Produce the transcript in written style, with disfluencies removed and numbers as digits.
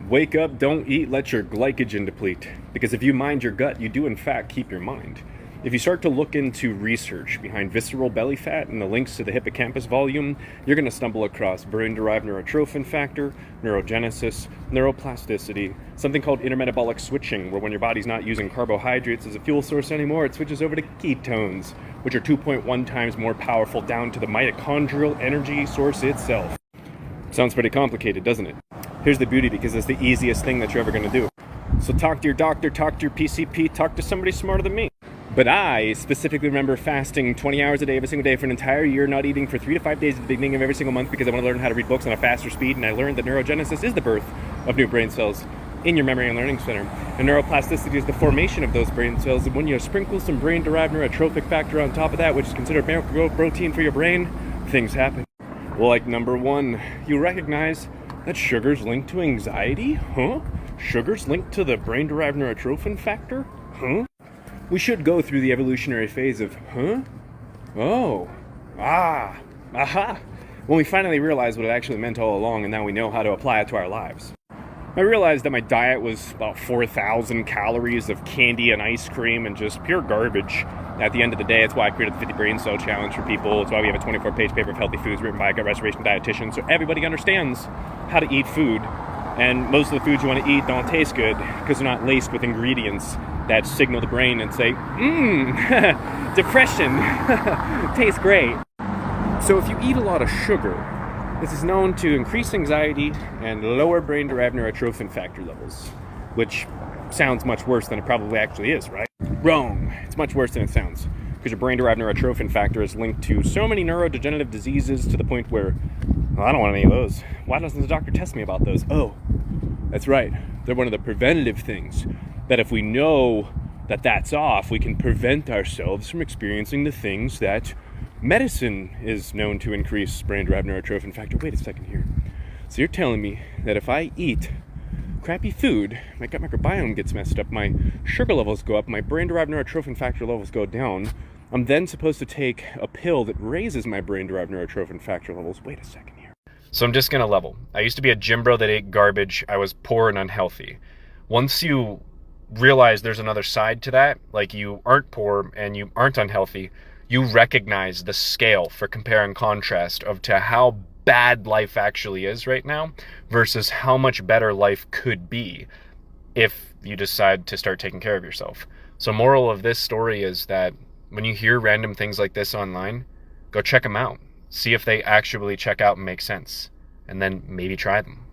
Wake up, don't eat, let your glycogen deplete. Because if you mind your gut, you do in fact keep your mind. If you start to look into research behind visceral belly fat and the links to the hippocampus volume, you're going to stumble across brain-derived neurotrophin factor, neurogenesis, neuroplasticity, something called intermetabolic switching, where when your body's not using carbohydrates as a fuel source anymore, it switches over to ketones, which are 2.1 times more powerful down to the mitochondrial energy source itself. Sounds pretty complicated, doesn't it? Here's the beauty, because it's the easiest thing that you're ever going to do. So talk to your doctor, talk to your PCP, talk to somebody smarter than me. But I specifically remember fasting 20 hours a day every single day for an entire year, not eating for 3 to 5 days at the beginning of every single month because I want to learn how to read books on a faster speed, and I learned that neurogenesis is the birth of new brain cells in your memory and learning center. And neuroplasticity is the formation of those brain cells, and when you sprinkle some brain-derived neurotrophic factor on top of that, which is considered miracle protein for your brain, things happen. Well, like number one, you recognize that sugar's linked to anxiety? Huh? Sugar's linked to the brain-derived neurotrophin factor? Huh? We should go through the evolutionary phase of, huh? Oh. Ah. Aha. When we finally realized what it actually meant all along, and now we know how to apply it to our lives. I realized that my diet was about 4,000 calories of candy and ice cream and just pure garbage. At the end of the day, it's why I created the 50 Brain Cell Challenge for people. It's why we have a 24-page paper of healthy foods written by a gut restoration dietitian, so everybody understands how to eat food. And most of the foods you want to eat don't taste good because they're not laced with ingredients that signal the brain and say, depression, tastes great. So if you eat a lot of sugar, this is known to increase anxiety and lower brain-derived neurotrophin factor levels, which sounds much worse than it probably actually is, right? Wrong. It's much worse than it sounds, because your brain-derived neurotrophin factor is linked to so many neurodegenerative diseases to the point where, well, I don't want any of those. Why doesn't the doctor test me about those? Oh, that's right. They're one of the preventative things, that if we know that that's off, we can prevent ourselves from experiencing the things that medicine is known to increase brain-derived neurotrophin factor. Wait a second here. So you're telling me that if I eat crappy food, my gut microbiome gets messed up, my sugar levels go up, my brain-derived neurotrophin factor levels go down, I'm then supposed to take a pill that raises my brain-derived neurotrophin factor levels. Wait a second here. So I'm just going to level. I used to be a gym bro that ate garbage. I was poor and unhealthy. Once you realize there's another side to that, like you aren't poor and you aren't unhealthy, you recognize the scale for compare and contrast of to how bad life actually is right now versus how much better life could be if you decide to start taking care of yourself. So moral of this story is that when you hear random things like this online, go check them out. See if they actually check out and make sense, and then maybe try them.